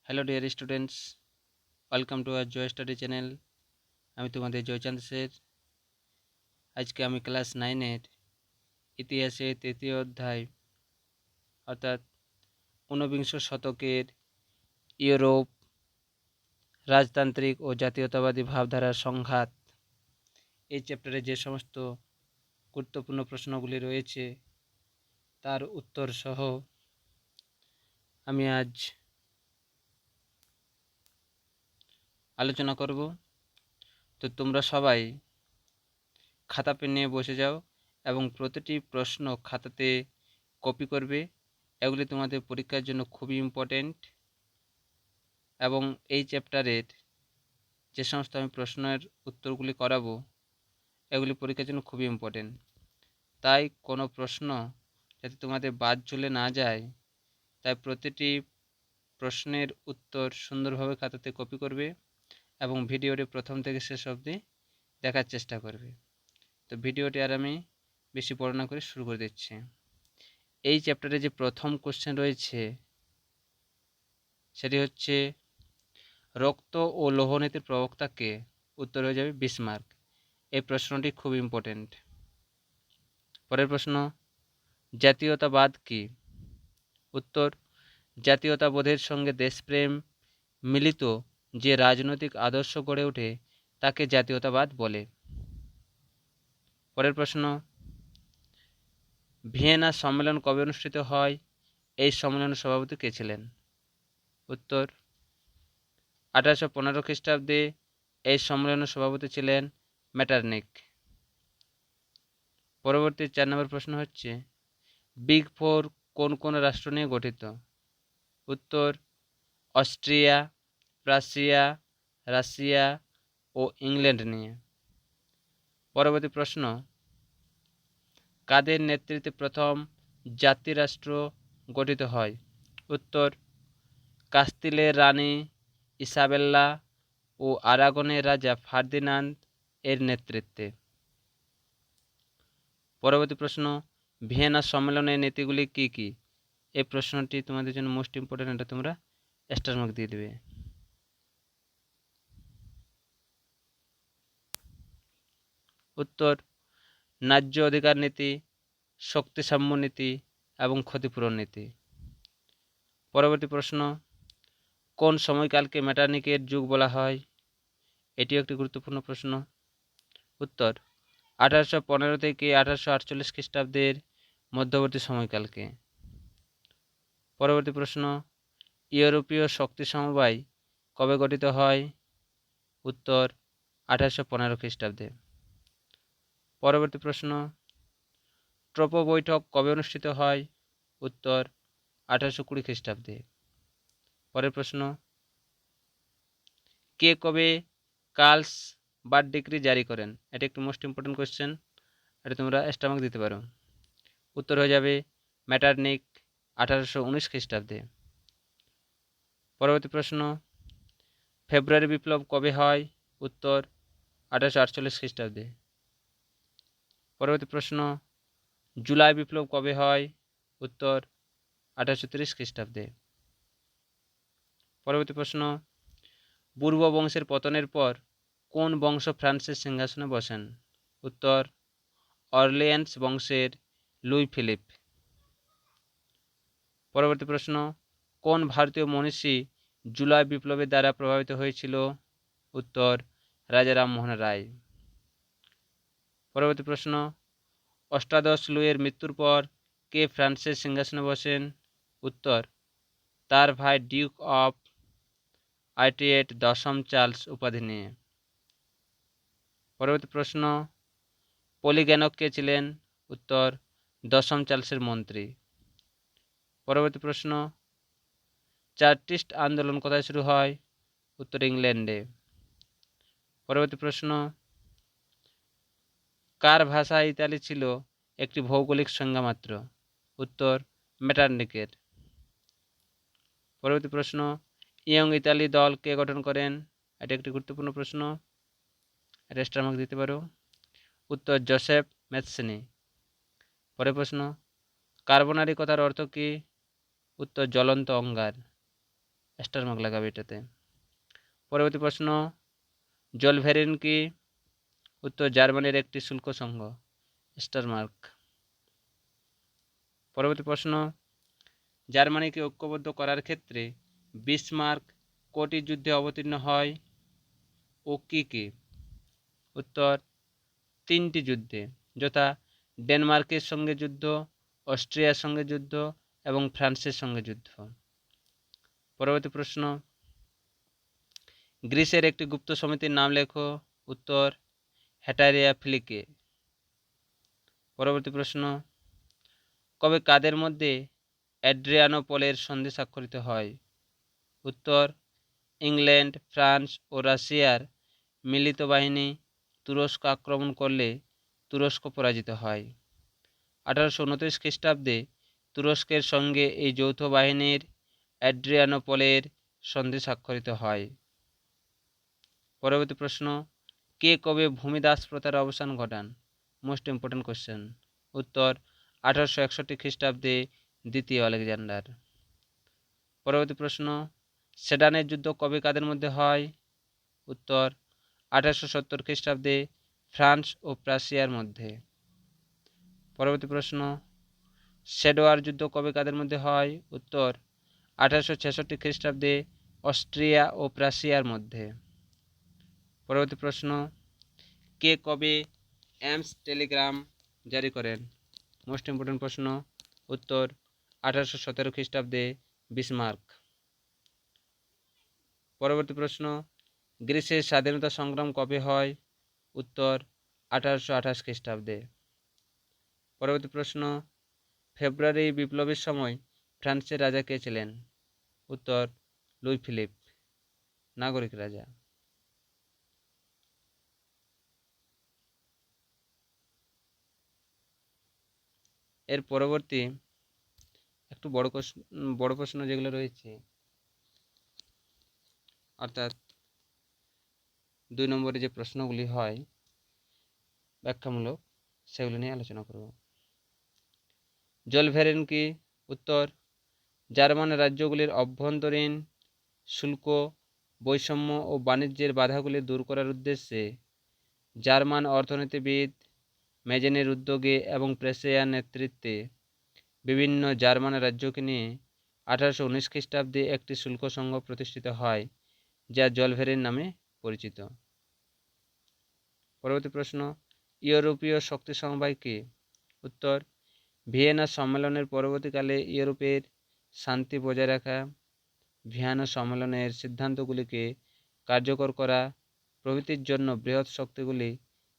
Hello dear students, welcome to our Joy study channel. আমি তোমাদের Jaichand sir. আজকে আমি ক্লাস 9-এর ইতিহাসের তৃতীয় অধ্যায় অর্থাৎ ঊনবিংশ শতকের ইউরোপ, রাজতান্ত্রিক ও জাতীয়তাবাদী ভাবধারার সংঘাত, এই চ্যাপ্টারে যে সমস্ত গুরুত্বপূর্ণ প্রশ্নগুলি রয়েছে তার উত্তর সহ আমি আজ আলোচনা করব। তো তোমরা সবাই খাতা পেন নিয়ে বসে যাও এবং প্রতিটি প্রশ্ন খাতাতে কপি করবে। এগুলি তোমাদের পরীক্ষার জন্য খুবই ইম্পর্টেন্ট এবং এই চ্যাপ্টারের যে সমস্ত আমি প্রশ্নের উত্তরগুলি করাবো এগুলি পরীক্ষার জন্য খুবই ইম্পর্টেন্ট। তাই কোনো প্রশ্ন যাতে তোমাদের বাদ চলে না যায়, তাই প্রতিটি প্রশ্নের উত্তর সুন্দরভাবে খাতাতে কপি করবে এবং ভিডিওটি প্রথম থেকে শেষ অবধি দেখার চেষ্টা করবে। তো ভিডিওটি আর আমি বেশি বড় না করে শুরু করে দিচ্ছি। এই চ্যাপ্টারে যে প্রথম কোশ্চেন রয়েছে সেটি হচ্ছে রক্ত ও লৌহনীতির প্রবক্তাকে। উত্তর হয়ে যাবে বিসমার্ক। এই প্রশ্নটি খুব ইম্পর্টেন্ট। পরের প্রশ্ন, জাতীয়তাবাদ কি? উত্তর, জাতীয়তাবোধের সঙ্গে দেশপ্রেম মিলিত যে রাজনৈতিক আদর্শ গড়ে ওঠে তাকে জাতীয়তাবাদ বলে। পরের প্রশ্ন, ভিয়েনা সম্মেলন কবে অনুষ্ঠিত হয়? এই সম্মেলনের সভাপতি কে ছিলেন? উত্তর, 1815 খ্রিস্টাব্দে এই সম্মেলনের সভাপতি ছিলেন মেটারনিখ। পরবর্তী 4 নম্বর প্রশ্ন হচ্ছে, বিগ ফোর কোন কোন রাষ্ট্র নিয়ে গঠিত? উত্তর, অস্ট্রিয়া, প্রাশিয়া, রাশিয়া ও ইংল্যান্ড নিয়ে। পরবর্তী প্রশ্ন, কাদের নেতৃত্বে প্রথম জাতিরাষ্ট্র গঠিত হয়? উত্তর, কাস্তিলের রানী ইসাবেল্লা ও আরাগনের রাজা ফার্দিনান্দ এর নেতৃত্বে। পরবর্তী প্রশ্ন, ভিয়েনা সম্মেলনের নীতিগুলি কি কি? এই প্রশ্নটি তোমাদের জন্য মোস্ট ইম্পর্টেন্ট, এটা তোমরা স্টার মার্ক দিয়ে দেবে। উত্তর, ন্যায্য অধিকার নীতি, শক্তি সাম্য নীতি এবং ক্ষতিপূরণ নীতি। পরবর্তী প্রশ্ন, কোন সময়কালকে মেটারনিখের যুগ বলা হয়? এটিও একটি গুরুত্বপূর্ণ প্রশ্ন। উত্তর, 1815 থেকে 1848 খ্রিস্টাব্দের মধ্যবর্তী সময়কালকে। পরবর্তী প্রশ্ন, ইউরোপীয় শক্তি সমবায় কবে গঠিত হয়? উত্তর, 1815 খ্রিস্টাব্দে। পরবর্তী প্রশ্ন, ট্রোপো বৈঠক কবে অনুষ্ঠিত হয়? উত্তর, 1820 খ্রিস্টাব্দে। পরের প্রশ্ন, কে কবে কার্লস বার্ড ডিক্রি জারি করেন? এটা একটু মোস্ট ইম্পর্টেন্ট কোয়েশ্চেন, এটা তোমরা স্টার মার্ক দিতে পারো। উত্তর হয়ে যাবে মেটারনিখ, 1819 খ্রিস্টাব্দে। পরবর্তী প্রশ্ন, ফেব্রুয়ারি বিপ্লব কবে হয়? উত্তর, 1848 খ্রিস্টাব্দে। পরবর্তী প্রশ্ন, জুলাই বিপ্লব কবে হয়? উত্তর, 1830 খ্রিস্টাব্দে। পরবর্তী প্রশ্ন, পূর্ব বংশের পতনের পর কোন বংশ ফ্রান্সের সিংহাসনে বসেন? উত্তর, অরলিয়েন্স বংশের লুই ফিলিপ। পরবর্তী প্রশ্ন, কোন ভারতীয় মনীষী জুলাই বিপ্লবের দ্বারা প্রভাবিত হয়েছিল? উত্তর, রাজা রামমোহন রায়। পরবর্তী প্রশ্ন, অষ্টাদশ লুইয়ের মৃত্যুর পর কে ফ্রান্সের সিংহাসনে বসেন? উত্তর, তার ভাই ডিউক অফ আইটিয়েট দশম চার্লস উপাধি নিয়ে। পরবর্তী প্রশ্ন, পলিগ্যানক কে ছিলেন? উত্তর, দশম চার্লসের মন্ত্রী। পরবর্তী প্রশ্ন, চার্টিস্ট আন্দোলন কোথায় শুরু হয়? উত্তর, ইংল্যান্ডে। পরবর্তী প্রশ্ন, কার ভাষা ইতালি ছিল একটি ভৌগোলিক সংজ্ঞা মাত্র? উত্তর, মেটারনিখের। পরবর্তী প্রশ্ন, ইয়ং ইতালি দল কে গঠন করেন? এটা একটি গুরুত্বপূর্ণ প্রশ্ন, এটা স্টার মার্ক দিতে পারো। উত্তর, জোসেফ ম্যাথসনি। পরের প্রশ্ন, কার্বনারি কথার অর্থ কী? উত্তর, জ্বলন্ত অঙ্গার। স্টার মার্ক লাগাবে এটাতে। পরবর্তী প্রশ্ন, জলভেরিন কি? উত্তর জার্মানির একটি শুল্ক সংঘ, স্টার মার্ক। পরবর্তী প্রশ্ন, জার্মানিকে ঐক্যবদ্ধ করার ক্ষেত্রে বিসমার্ক কটি যুদ্ধে অবতীর্ণ হয় ও কী কী? উত্তর 3টি যুদ্ধে, যথা ডেনমার্কের সঙ্গে যুদ্ধ, অস্ট্রিয়ার সঙ্গে যুদ্ধ এবং ফ্রান্সের সঙ্গে যুদ্ধ। পরবর্তী প্রশ্ন, গ্রিসের একটি গুপ্ত সমিতির নাম লেখো। উত্তর হেটারিয়া ফিলিকে। পরবর্তী প্রশ্ন, কবে কাদের মধ্যে অ্যাড্রিয়ানোপলের সন্ধি স্বাক্ষরিত হয়? উত্তর ইংল্যান্ড, ফ্রান্স ও রাশিয়ার মিলিত বাহিনী তুরস্ক আক্রমণ করলে তুরস্ক পরাজিত হয়। 1829 খ্রিস্টাব্দে তুরস্কের সঙ্গে এই যৌথ বাহিনীর অ্যাড্রিয়ানোপলের সন্ধি স্বাক্ষরিত হয়। পরবর্তী প্রশ্ন, কে কবে ভূমিদাস প্রথার অবসান ঘটান? Most important question. উত্তর 1861 খ্রিস্টাব্দে দ্বিতীয় আলেকজান্ডার। পরবর্তী প্রশ্ন, সেডানের যুদ্ধ কবে কাদের মধ্যে হয়? উত্তর 1870 খ্রিস্টাব্দে ফ্রান্স ও প্রাশিয়ার মধ্যে। পরবর্তী প্রশ্ন, সেডোয়ার যুদ্ধ কবে কাদের মধ্যে হয়? উত্তর 1866 খ্রিস্টাব্দে অস্ট্রিয়া ও প্রাশিয়ার মধ্যে। পরবর্তী প্রশ্ন, কে কবে অ্যামস টেলিগ্রাম জারি করেন? মোস্ট ইম্পর্টেন্ট প্রশ্ন। উত্তর 1817 খ্রিস্টাব্দে বিসমার্ক। পরবর্তী প্রশ্ন, গ্রিসের স্বাধীনতা সংগ্রাম কবে হয়? উত্তর 1828 খ্রিস্টাব্দে। পরবর্তী প্রশ্ন, ফেব্রুয়ারি বিপ্লবের সময় ফ্রান্সের রাজা কে ছিলেন? উত্তর লুই ফিলিপ, নাগরিক রাজা। এর পরবর্তী একটু বড় প্রশ্ন যেগুলো রয়েছে, অর্থাৎ 2 নম্বরে যে প্রশ্নগুলি হয় ব্যাখ্যামূলক, সেগুলো নিয়ে আলোচনা করব। জলভেরিন কি? উত্তর জার্মান রাজ্যগুলির অভ্যন্তরীণ শুল্ক বৈষম্য ও বাণিজ্যের বাধাগুলি দূর করার উদ্দেশ্যে জার্মান অর্থনীতিবিদ মেজেনের উদ্যোগে এবং প্রেসিয়ার নেতৃত্বে বিভিন্ন জার্মান রাজ্যকে নিয়ে 1819 খ্রিস্টাব্দে একটি শুল্ক সংঘ প্রতিষ্ঠিত হয়, যা জলভেরিন নামে পরিচিত। পরবর্তী প্রশ্ন, ইউরোপীয় শক্তি সমবায় কি? উত্তর ভিয়েনা সম্মেলনের পরবর্তীকালে ইউরোপের শান্তি বজায় রাখা, ভিয়েনা সম্মেলনের সিদ্ধান্তগুলিকে কার্যকর করা প্রভৃতির জন্য বৃহৎ শক্তিগুলি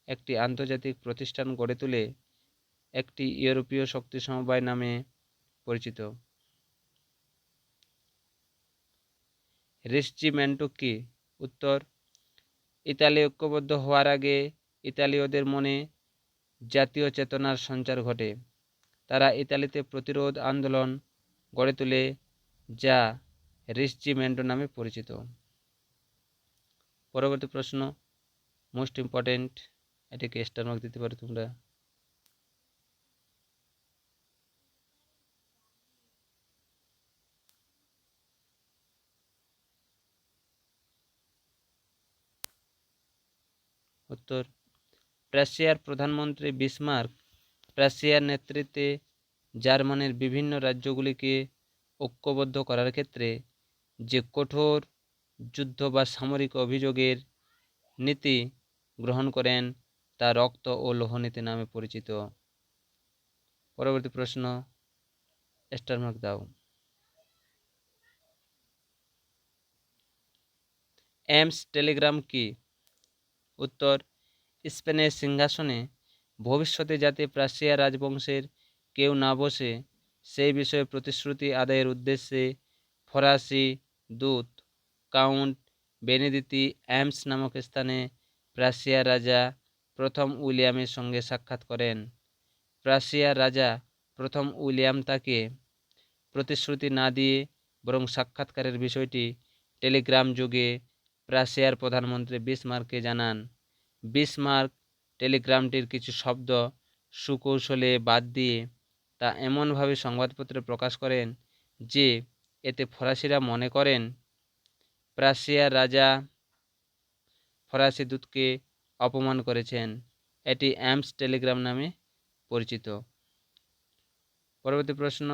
একটি আন্তর্জাতিক প্রতিষ্ঠান গড়ে তুলে একটি ইউরোপীয় শক্তি সমবায় নামে পরিচিত। রিসজিমেন্টো কি? উত্তর ইতালি ঐক্যবদ্ধ হওয়ার আগে ইতালীয়দের মনে জাতীয় চেতনার সঞ্চার ঘটে। তারা ইতালিতে প্রতিরোধ আন্দোলন গড়ে তোলে, যা রিসজিমেন্টো নামে পরিচিত। পরবর্তী প্রশ্ন, মোস্ট ইম্পর্টেন্ট, এটাকে স্টার মার্ক দিতে পারো তোমরা। উত্তর প্রাশিয়ার প্রধানমন্ত্রী বিসমার্ক প্রাশিয়ার নেতৃত্বে জার্মানির বিভিন্ন রাজ্যগুলিকে ঐক্যবদ্ধ করার ক্ষেত্রে যে কঠোর যুদ্ধ বা সামরিক অভিযোগের নীতি গ্রহণ করেন তা রক্ত ও লৌহনীতি নামে পরিচিত। পরবর্তী প্রশ্ন, স্টার মার্ক দাও। অ্যামস টেলিগ্রাম কি? উত্তর স্পেনের সিংহাসনে ভবিষ্যতে যাতে প্রাশিয়া রাজবংশের কেউ না বসে সেই বিষয়ে প্রতিশ্রুতি আদায়ের উদ্দেশ্যে ফরাসি দূত কাউন্ট বেনেদিতি অ্যামস নামক স্থানে প্রাশিয়ার রাজা প্রথম উইলিয়ামের সঙ্গে সাক্ষাৎ করেন। প্রাশিয়ার রাজা প্রথম উইলিয়াম তাকে প্রতিশ্রুতি না দিয়ে বরং সাক্ষাৎকারের বিষয়টি টেলিগ্রাম যোগে প্রাশিয়ার প্রধানমন্ত্রী বিসমার্ককে জানান। বিসমার্ক টেলিগ্রামটির কিছু শব্দ সুকৌশলে বাদ দিয়ে তা এমনভাবে সংবাদপত্রে প্রকাশ করেন যে এতে ফরাসিরা মনে করেন প্রাশিয়ার রাজা ফরাসি দূতকে অপমান করেছেন? এটি অ্যামস টেলিগ্রাম নামে পরিচিত। পরবর্তী প্রশ্ন,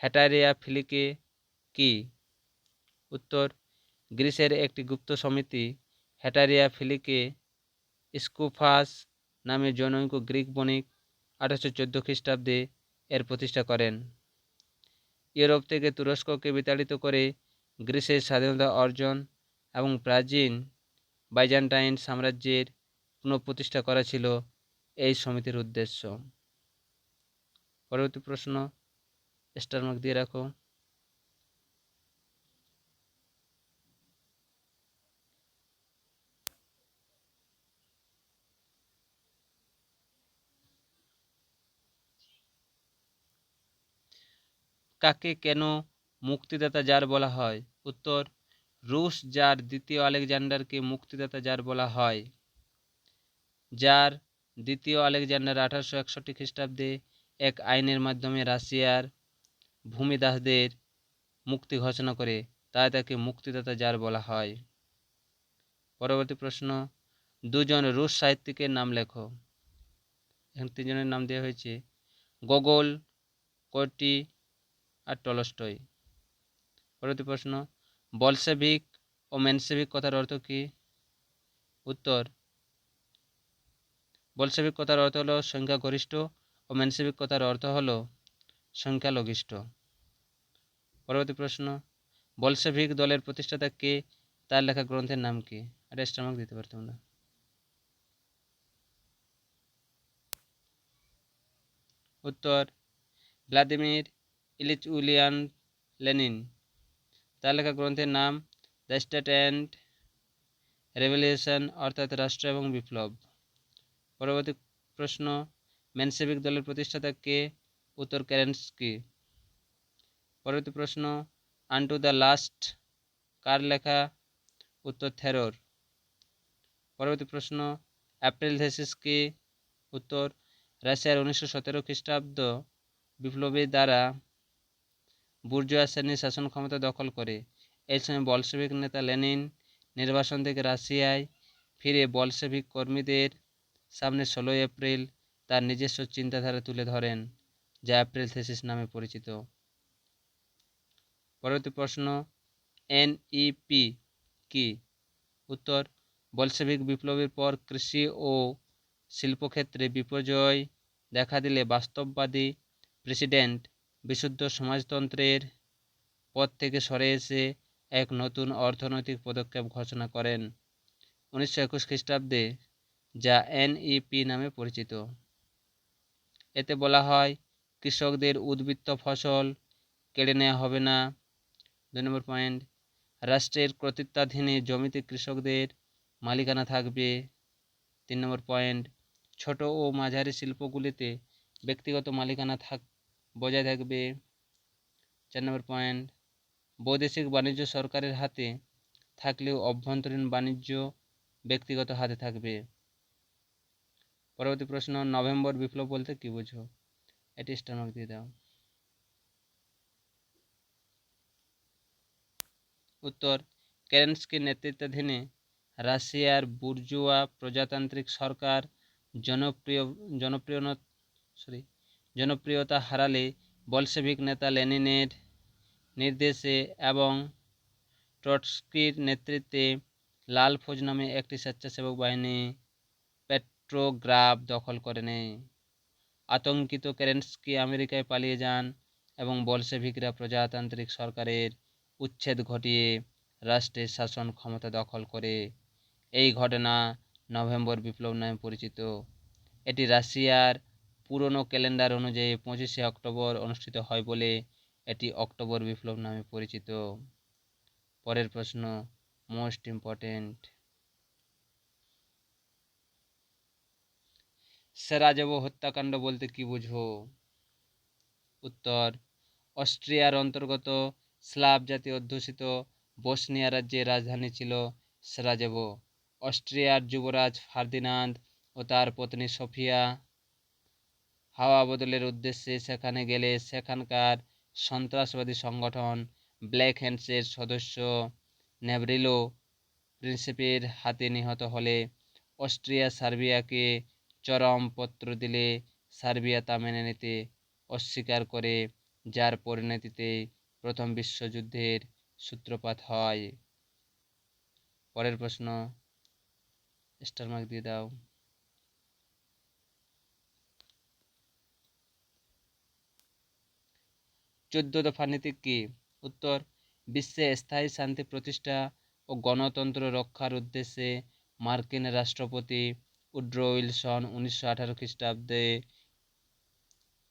হেটারিয়া ফিলিকে কি? উত্তর, গ্রিসের একটি গুপ্ত সমিতি হেটারিয়া ফিলিকে স্কুফাস নামে জনৈক গ্রিক বণিক 1814 খ্রিস্টাব্দে এর প্রতিষ্ঠা করেন। ইউরোপ থেকে তুরস্ককে বিতাড়িত করে গ্রিসের স্বাধীনতা অর্জন এবং প্রাচীন বাইজেন্টাইন সাম্রাজ্যের পুনঃপ্রতিষ্ঠা করা ছিল এই সমিতির উদ্দেশ্য। পরবর্তী প্রশ্ন, স্টার মার্ক দিয়ে রাখো। কাকে কেন মুক্তিদাতা জার বলা হয়? উত্তর, রুশ জার দ্বিতীয় আলেকজান্ডারকে মুক্তিদাতা জার বলা হয়। জার দ্বিতীয় আলেকজান্ডার 1861 খ্রিস্টাব্দে এক আইনের মাধ্যমে রাশিয়ার ভূমিদাসদের মুক্তি ঘোষণা করে, তাই তাকে মুক্তিদাতা জার বলা হয়। পরবর্তী প্রশ্ন, দুজন রুশ সাহিত্যিকের নাম লেখো। এখানে তিনজনের নাম দেওয়া হয়েছে, গোগোল, কোর্টি আর টলস্টয়। পরবর্তী প্রশ্ন, বলশেভিক ও মেনশেভিক কথার অর্থ কী? উত্তর, বলশেভিক কথার অর্থ হলো সংখ্যাগরিষ্ঠ ও মেনশেভিক কথার অর্থ হলো সংখ্যালঘিষ্ঠ। পরবর্তী প্রশ্ন, বলশেভিক দলের প্রতিষ্ঠাতা কে? তার লেখা গ্রন্থের নাম কি? আর স্টার মার্ক দিতে পারতাম না। উত্তর, ভ্লাদিমির ইলিচ উলিয়ান লেনিন। তার লেখা গ্রন্থের নাম দ্য স্টেট অ্যান্ড রেভলিউশন, অর্থাৎ রাষ্ট্র এবং বিপ্লব। পরবর্তী প্রশ্ন, মেনশেভিক দলের প্রতিষ্ঠাতা কে? উত্তর, কেরেনস্কি। পরবর্তী প্রশ্ন, আনটু দ্য লাস্ট কার লেখা? উত্তর, থেরোর। পরবর্তী প্রশ্ন, এপ্রিল থেসিস কি? উত্তর, রাশিয়ার 1917 খ্রিস্টাব্দ বিপ্লবী দ্বারা বুর্জোয়া শ্রেণীর শাসন ক্ষমতা দখল করে। এই সময় বলশেভিক নেতা লেনিন নির্বাসন থেকে রাশিয়ায় ফিরে বলশেভিক কর্মীদের সামনে 16 এপ্রিল তার নিজস্ব চিন্তাধারা তুলে ধরেন, যা এপ্রিল থেসিস নামে পরিচিত। পরবর্তী প্রশ্ন, এনইপি কি? উত্তর, বলশেভিক বিপ্লবের পর কৃষি ও শিল্পক্ষেত্রে বিপর্যয় দেখা দিলে বাস্তববাদী প্রেসিডেন্ট বিশুদ্ধ সমাজতন্ত্রের পথ থেকে সরে এসে এক নতুন অর্থনৈতিক পদক্ষেপ ঘোষণা করেন 1921 খ্রিস্টাব্দে, যা এনইপি নামে পরিচিত। এতে বলা হয়, কৃষকদের উদ্বৃত্ত ফসল কেড়ে নেওয়া হবে না। 2 নম্বর পয়েন্ট, রাষ্ট্রের কর্তৃত্বাধীনে জমিতে কৃষকদের মালিকানা থাকবে। 3 নম্বর পয়েন্ট, ছোট ও মাঝারি শিল্পগুলিতে ব্যক্তিগত মালিকানা বজায় থাকবে। 4 নম্বর পয়েন্ট, বৈদেশিক বাণিজ্য সরকারের হাতে থাকলেও অভ্যন্তরীণ বাণিজ্য ব্যক্তিগত হাতে থাকবে। পরবর্তী প্রশ্ন, নভেম্বর বিপ্লব বলতে কি বোঝো? এটি স্টার মার্ক দিয়ে দাও। উত্তর, কেরেনস্কির নেতৃত্বাধীনে রাশিয়ার বুর্জোয়া প্রজাতান্ত্রিক সরকার জনপ্রিয়তা হারালে বলশেভিক নেতা লেনিনের নির্দেশে এবং ট্রটস্কির নেতৃত্বে লাল ফৌজ নামে একটি স্বেচ্ছাসেবক বাহিনী পেট্রোগ্রাদ দখল করে নেয়। আতঙ্কিত কেরেনস্কি আমেরিকায় পালিয়ে যান এবং বলশেভিকরা প্রজাতান্ত্রিক সরকারের উচ্ছেদ ঘটিয়ে রাষ্ট্রের শাসন ক্ষমতা দখল করে। এই ঘটনা নভেম্বর বিপ্লব নামে পরিচিত। এটি রাশিয়ার পুরনো ক্যালেন্ডার অনুযায়ী 25শে অক্টোবর অনুষ্ঠিত হয় বলে এটি অক্টোবর বিপ্লব নামে পরিচিত। পরের প্রশ্ন, মোস্ট ইম্পর্টেন্ট, সেরাজেভো হত্যাকাণ্ড বলতে কি বোঝো? উত্তর, অস্ট্রিয়ার অন্তর্গত স্লাভ জাতি অধ্যুষিত বসনিয়া রাজ্যের রাজধানী ছিল সেরাজেভো। অস্ট্রিয়ার যুবরাজ ফার্দিনান্দ ও তার পত্নী সোফিয়া হাওয়া বদলের উদ্দেশ্যে সেখানে গেলে সেখানকার সন্ত্রাসবাদী সংগঠন ব্ল্যাক হ্যান্ডসের সদস্য ন্যাভরিলো প্রিন্সিপের হাতে নিহত হলে অস্ট্রিয়া সার্বিয়াকে চরম পত্র দিলে সার্বিয়া তা মেনে নিতে অস্বীকার করে, যার পরিণতিতে প্রথম বিশ্বযুদ্ধের সূত্রপাত হয়। পরের প্রশ্ন, স্টার মার্ক দিয়ে দাও। 14 দফা নীতি কি? উত্তর, বিশ্বে স্থায়ী শান্তি প্রতিষ্ঠা ও গণতন্ত্র রক্ষার উদ্দেশ্যে মার্কিন রাষ্ট্রপতি উড্রো উইলসন 1918 খ্রিস্টাব্দে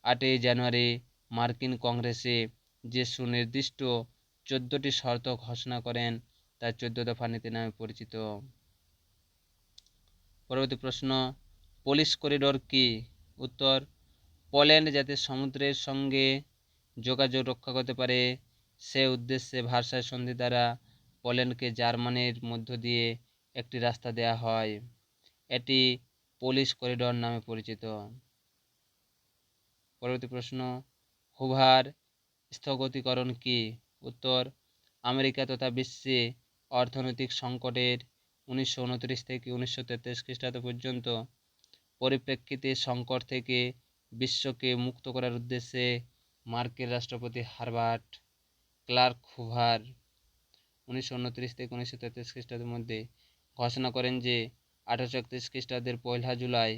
8 জানুয়ারি মার্কিন কংগ্রেসে যে সুনির্দিষ্ট 14টি শর্ত ঘোষণা করেন তা 14 দফা নীতি নামে পরিচিত। পরবর্তী প্রশ্ন, পোলিশ করিডোর কি? উত্তর, পোল্যান্ড যাতে সমুদ্রের সঙ্গে যোগাযোগ রক্ষা করতে পারে সে উদ্দেশ্যে ভার্সাই সন্ধি দ্বারা পোল্যান্ডকে জার্মানির মধ্য দিয়ে একটি রাস্তা দেওয়া হয়। এটি পোলিশ করিডোর নামে পরিচিত। পরবর্তী প্রশ্ন, হুভার স্থগতিকরণ কি? উত্তর, আমেরিকা তথা বিশ্বে অর্থনৈতিক সংকটের 1929 থেকে 1933 খ্রিস্টাব্দ পর্যন্ত পরিপ্রেক্ষিতে সংকট থেকে বিশ্বকে মুক্ত করার উদ্দেশ্যে মার্কিন রাষ্ট্রপতি হারবার্ট ক্লার্ক হুভার 1929 থেকে 1933 খ্রিস্টাব্দের মধ্যে ঘোষণা করেন যে 1831 খ্রিস্টাব্দের 1 জুলাই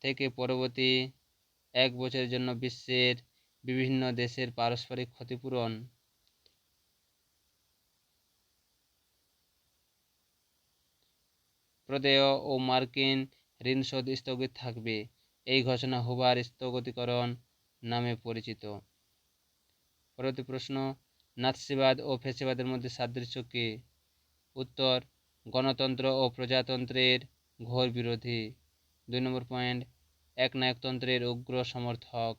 থেকে পরবর্তী 1 বছরের জন্য বিশ্বের বিভিন্ন দেশের পারস্পরিক ক্ষতিপূরণ প্রদেয় ও মার্কিন ঋণ শোধ স্থগিত থাকবে। এই ঘোষণা হুভার স্থগতিকরণ নামে পরিচিত। পরবর্তী প্রশ্ন, নাৎসিবাদ ও ফ্যাসিবাদের মধ্যে সাদৃশ্য কি? উত্তর, গণতন্ত্র ও প্রজাতন্ত্রের ঘোর বিরোধী। 2 নম্বর পয়েন্ট, একনায়কতন্ত্রের উগ্র সমর্থক।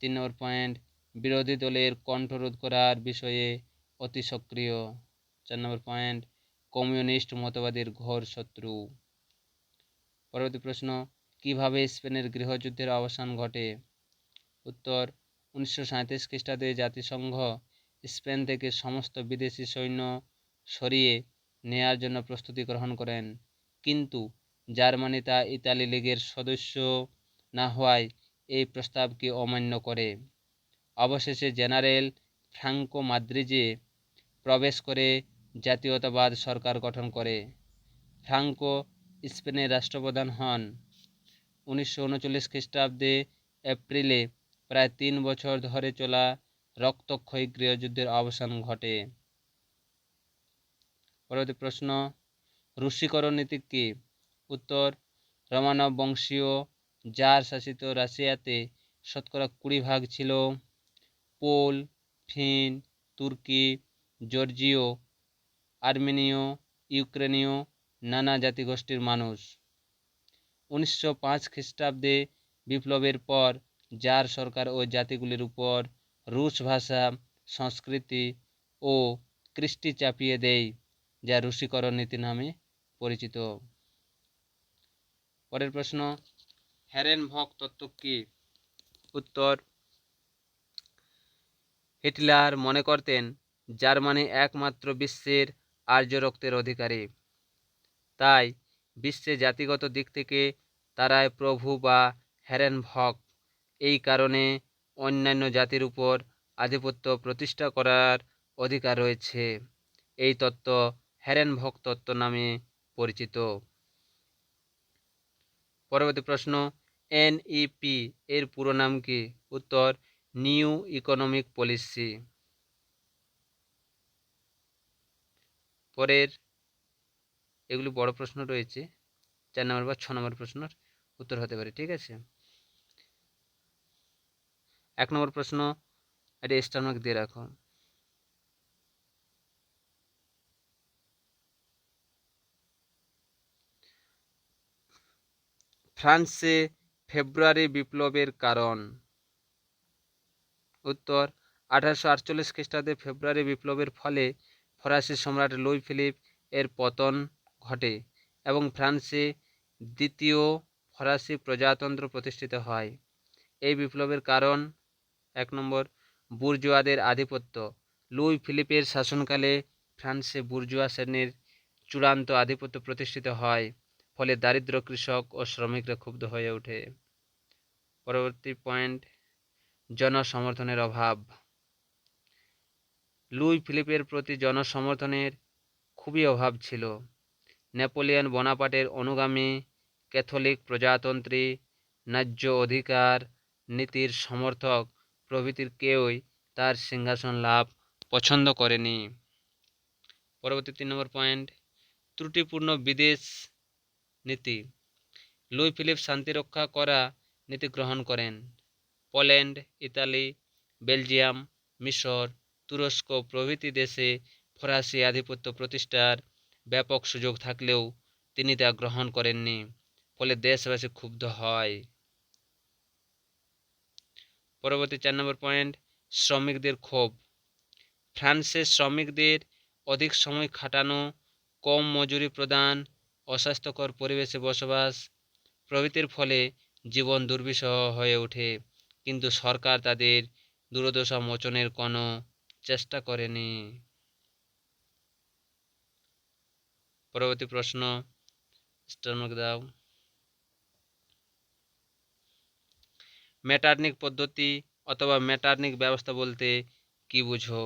3 নম্বর পয়েন্ট, বিরোধী দলের কণ্ঠরোধ করার বিষয়ে অতি সক্রিয়। 4 নম্বর পয়েন্ট, কমিউনিস্ট মতবাদের ঘোর শত্রু। পরবর্তী প্রশ্ন, কিভাবে স্পেনের গৃহযুদ্ধের অবসান ঘটে? উত্তর, 1937 খ্রিস্টাব্দে জাতিসংঘ স্পেন থেকে সমস্ত বিদেশি সৈন্য সরিয়ে নেয়ার জন্য প্রস্তুতি গ্রহণ করেন, কিন্তু জার্মানি তা ইতালি লীগের সদস্য না হওয়ায় এই প্রস্তাবকে অমান্য করে। অবশেষে জেনারেল ফ্রাঙ্কো মাদ্রিজে প্রবেশ করে জাতীয়তাবাদ সরকার গঠন করে। ফ্রাঙ্কো স্পেনের রাষ্ট্রপ্রধান হন। 1939 খ্রিস্টাব্দে এপ্রিলে প্রায় 3 বছর ধরে চলা রক্তক্ষয়ী গৃহযুদ্ধের অবসান ঘটে। পরবর্তী প্রশ্ন, রুশীকরণ নীতি কি? উত্তর, রোমানভ বংশীয় জার শাসিত রাশিয়াতে শতকরা 20% ছিল পোল, ফিন, তুর্কি, জর্জীয়, আর্মেনীয়, ইউক্রেনীয় নানা জাতিগোষ্ঠীর মানুষ। 1905 খ্রিস্টাব্দে বিপ্লবের পর জার সরকার ওই জাতিগুলির উপর রুশ ভাষা, সংস্কৃতি ও কৃষ্টি চাপিয়ে দেয়, যা রুশীকরণ নীতি নামে পরিচিত। পরের প্রশ্ন, হেরেনভক তত্ত্ব কি? উত্তর, হিটলার মনে করতেন জার্মানি একমাত্র বিশ্বের আর্য রক্তের অধিকারী, তাই বিশ্বে জাতিগত দিক থেকে তারাই প্রভু বা হেরেনভক। এই কারণে অন্যান্য জাতির উপর আধিপত্য প্রতিষ্ঠা করার অধিকার রয়েছে। এই তত্ত্ব হেরেনভক তত্ত্ব নামে পরিচিত। পরবর্তী প্রশ্ন, এনইপি এর পুরো নাম কি? উত্তর, নিউ ইকোনমিক পলিসি। পরের এগুলি বড় প্রশ্ন রয়েছে, 4 নম্বর বা 6 নম্বর প্রশ্নের উত্তর হতে পারে, ঠিক আছে। 1 নম্বর প্রশ্ন, এটা স্টার মার্ক দিয়ে রাখো। ফ্রান্সে ফেব্রুয়ারি বিপ্লবের কারণ। উত্তর, 1848 খ্রিস্টাব্দে ফেব্রুয়ারি বিপ্লবের ফলে ফরাসি সম্রাট লুই ফিলিপ এর পতন ঘটে এবং ফ্রান্সে দ্বিতীয় ফরাসি প্রজাতন্ত্র প্রতিষ্ঠিত হয়। এই বিপ্লবের কারণ: 1 নম্বর, বুর্জোয়াদের আধিপত্য। লুই ফিলিপের শাসনকালে ফ্রান্সে বুর্জোয়া শ্রেণীর চূড়ান্ত আধিপত্য প্রতিষ্ঠিত হয়, ফলে দারিদ্র কৃষক ও শ্রমিকরা ক্ষুব্ধ হয়ে ওঠে। পরবর্তী পয়েন্ট, জনসমর্থনের অভাব। লুই ফিলিপের প্রতি জনসমর্থনের খুবই অভাব ছিল। নেপোলিয়ন বোনাপার্টের অনুগামী, ক্যাথলিক, প্রজাতন্ত্রী, ন্যায্য অধিকার নীতির সমর্থক প্রভৃতির কেউই তার সিংহাসন লাভ পছন্দ করেনি। পরবর্তী 3 নম্বর পয়েন্ট, ত্রুটিপূর্ণ বিদেশ নীতি। লুই ফিলিপ শান্তিরক্ষা করা নীতি গ্রহণ করেন। পোল্যান্ড, ইতালি, বেলজিয়াম, মিশর, তুরস্ক প্রভৃতি দেশে ফরাসি আধিপত্য প্রতিষ্ঠার ব্যাপক সুযোগ থাকলেও তিনি তা গ্রহণ করেননি, ফলে দেশবাসী ক্ষুব্ধ হয়। পরবর্তী 4 নম্বর পয়েন্ট, শ্রমিকদের ক্ষোভ। ফ্রান্সের শ্রমিকদের অধিক সময় খাটানো, কম মজুরি প্রদান, অস্বাস্থ্যকর পরিবেশে বসবাস প্রভৃতির ফলে জীবন দুর্বিষহ হয়ে ওঠে, কিন্তু সরকার তাদের দুর্দশা মোচনের কোনো চেষ্টা করেনি। পরবর্তী প্রশ্ন, স্টার মার্ক দাও। মেটারনিক পদ্ধতি অথবা মেটারনিক ব্যবস্থা বলতে কি বুঝো?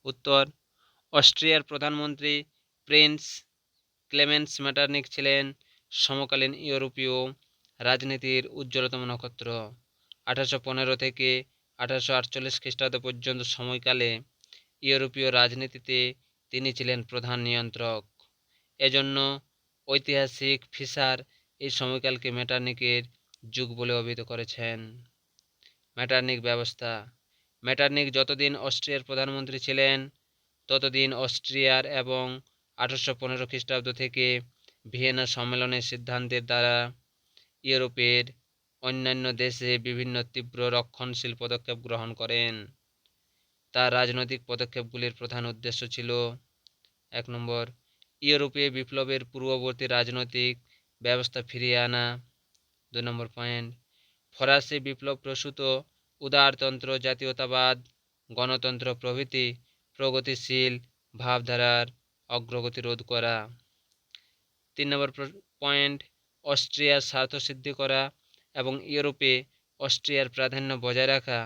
উত্তর, অস্ট্রিয়ার প্রধানমন্ত্রী প্রিন্স ক্লেমেন্স মেটারনিক ছিলেন সমকালীন ইউরোপীয় রাজনীতির উজ্জ্বলতম নক্ষত্র। 1815 থেকে 1848 খ্রিস্টাব্দ পর্যন্ত সময়কালে ইউরোপীয় রাজনীতিতে তিনি ছিলেন প্রধান নিয়ন্ত্রক। এজন্য ঐতিহাসিক ফিশার এই সময়কালকে মেটারনিকের যুগ বলে অভিহিত করেছেন। মেটারনিক ব্যবস্থা। মেটারনিক যতদিন অস্ট্রিয়ার প্রধানমন্ত্রী ছিলেন ততদিন অস্ট্রিয়ার এবং 1815 খ্রিস্টাব্দ থেকে ভিয়েনা সম্মেলনের সিদ্ধান্তের দ্বারা ইউরোপের অন্যান্য দেশে বিভিন্ন তীব্র রক্ষণশীল পদক্ষেপ গ্রহণ করেন। তার রাজনৈতিক পদক্ষেপগুলির প্রধান উদ্দেশ্য ছিল: 1 নম্বর, ইউরোপীয় বিপ্লবের পূর্ববর্তী রাজনৈতিক ব্যবস্থা ফিরিয়ে আনা। 2 নম্বর পয়েন্ট, ফরাসি বিপ্লব প্রসূত উদারতন্ত্র, জাতীয়তাবাদ, গণতন্ত্র প্রভৃতি প্রগতিশীল ভাবধারার অগ্রগতি রোধ করা। 3 নম্বর পয়েন্ট, অস্ট্রিয়ার স্বার্থসিদ্ধি করা এবং ইউরোপে অস্ট্রিয়ার প্রাধান্য বজায় রাখা।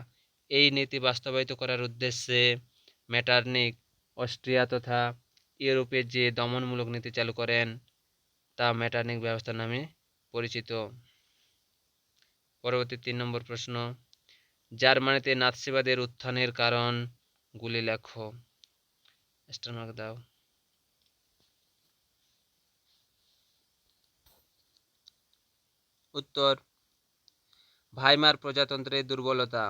এই নীতি বাস্তবায়িত করার উদ্দেশ্যে মেটারনিক অস্ট্রিয়া তথা ইউরোপে যে দমনমূলক নীতি চালু করেন তা মেটারনিক ব্যবস্থা নামে পরিচিত। পরবর্তী 3 নম্বর প্রশ্ন, জার্মানিতে নাৎসিবাদের উত্থানের কারণগুলি লেখো। স্টার মার্ক দাও। উত্তর, ভাইমার প্রজাতন্ত্রের দুর্বলতা।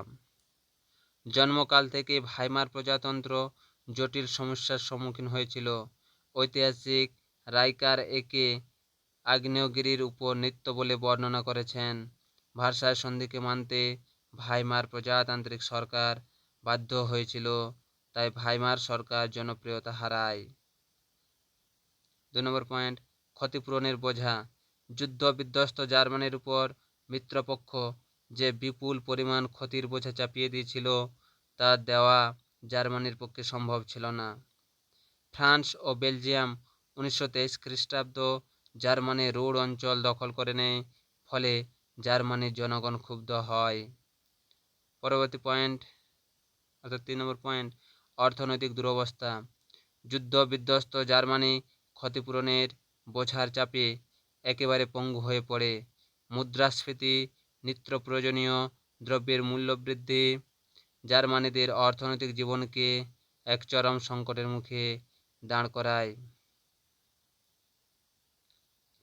জন্মকাল থেকে ভাইমার প্রজাতন্ত্র জটিল সমস্যার সম্মুখীন হয়েছিল। ঐতিহাসিক রাইকার একে আগ্নেয়গিরির উপর নৃত্য বলে বর্ণনা করেছেন। ভার্সাই সন্ধিকে মানতে ভাইমার প্রজাতান্ত্রিক সরকার বাধ্য হয়েছিল, তাই ভাইমার সরকার জনপ্রিয়তা হারায়। 2 নম্বর পয়েন্ট, ক্ষতিপূরণের বোঝা। যুদ্ধ বিধ্বস্ত জার্মানির উপর মিত্রপক্ষ যে বিপুল পরিমাণ ক্ষতির বোঝা চাপিয়ে দিয়েছিল তা দেওয়া জার্মানির পক্ষে সম্ভব ছিল না। ফ্রান্স ও বেলজিয়াম 1923 খ্রিস্টাব্দ জার্মানির রুর অঞ্চল দখল করে নেয়, ফলে জার্মানির জনগণ ক্ষুব্ধ হয়। পরবর্তী পয়েন্ট অর্থাৎ 3 নম্বর পয়েন্ট, অর্থনৈতিক দুরবস্থা। যুদ্ধ বিধ্বস্ত জার্মানি ক্ষতিপূরণের বোঝার চাপে একেবারে পঙ্গু হয়ে পড়ে। মুদ্রাস্ফীতি, নিত্য প্রয়োজনীয় দ্রব্যের মূল্যবৃদ্ধি জার্মানিদের অর্থনৈতিক জীবনকে এক চরম সংকটের মুখে দাঁড় করায়।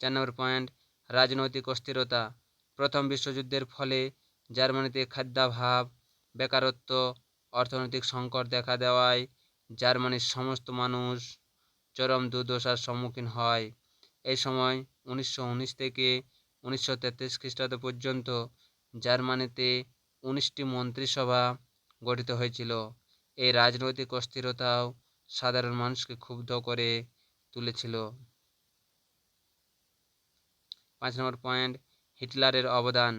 4 নম্বর পয়েন্ট, রাজনৈতিক অস্থিরতা। প্রথম বিশ্বযুদ্ধের ফলে জার্মানিতে খাদ্যাভাব, বেকারত্ব, অর্থনৈতিক সংকট দেখা দেওয়ায় জার্মানির সমস্ত মানুষ চরম দুর্দশার সম্মুখীন হয়। এই সময় 1919 থেকে 1933 খ্রিস্টাব্দ পর্যন্ত জার্মানিতে 19টি মন্ত্রিসভা গঠিত হয়েছিল। এই রাজনৈতিক অস্থিরতাও সাধারণ মানুষকে ক্ষুব্ধ করে তুলেছিল। 5 নম্বর পয়েন্ট, হিটলারের অবদান।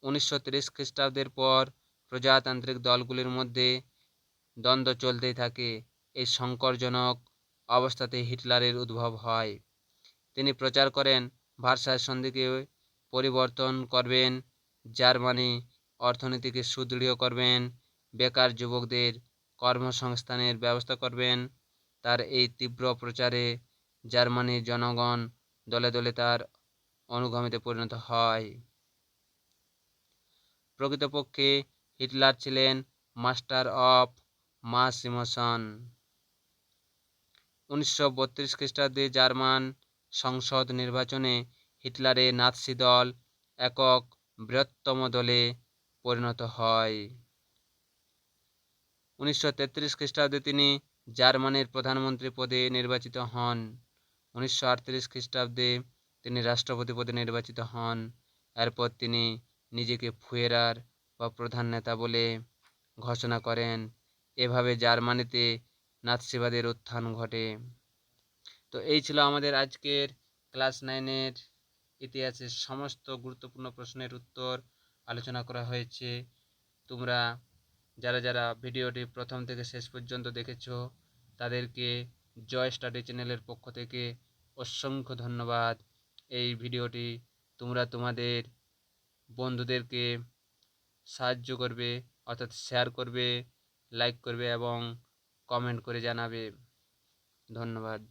1930 খ্রিস্টাব্দের পর প্রজাতান্ত্রিক দলগুলির মধ্যে দ্বন্দ্ব চলতেই থাকে। এই সংকটজনক অবস্থাতে হিটলারের উদ্ভব হয়। তিনি প্রচার করেন ভার্সাই সন্ধিকে পরিবর্তন করবেন, জার্মানি অর্থনীতিকে সুদৃঢ় করবেন, বেকার যুবকদের কর্মসংস্থানের ব্যবস্থা করবেন। তার এই তীব্র প্রচারে জার্মানির জনগণ দলে দলে তার অনুগামীতে পরিণত হয়। প্রকৃতপক্ষে হিটলার ছিলেন মাস্টার অফ মাস ইমোশন। 1932 খ্রিস্টাব্দে জার্মান সংসদ নির্বাচনে হিটলারের নাৎসি দল একক বৃহত্তম দলে পরিণত হয়। 1933 খ্রিস্টাব্দে তিনি জার্মানির প্রধানমন্ত্রী পদে নির্বাচিত হন। 1938 খ্রিস্টাব্দে তিনি রাষ্ট্রপতি পদে নির্বাচিত হন। এরপর তিনি নিজেকে ফুয়েরার বা প্রধান নেতা বলে ঘোষণা করেন। এভাবে জার্মানিতে নাৎসিবাদের উত্থান ঘটে। তো এই ছিল আমাদের আজকের ক্লাস 9-এর ইতিহাসের সমস্ত গুরুত্বপূর্ণ প্রশ্নের উত্তর আলোচনা করা হয়েছে। তোমরা যারা যারা ভিডিওটি প্রথম থেকে শেষ পর্যন্ত দেখেছো তাদেরকে জয় স্টাডি চ্যানেলের পক্ষ থেকে অসংখ্য ধন্যবাদ। এই ভিডিওটি তোমরা তোমাদের বন্ধুদেরকে সাহায্য করবে, অর্থাৎ শেয়ার করবে, লাইক করবে এবং কমেন্ট করে জানাবে। ধন্যবাদ।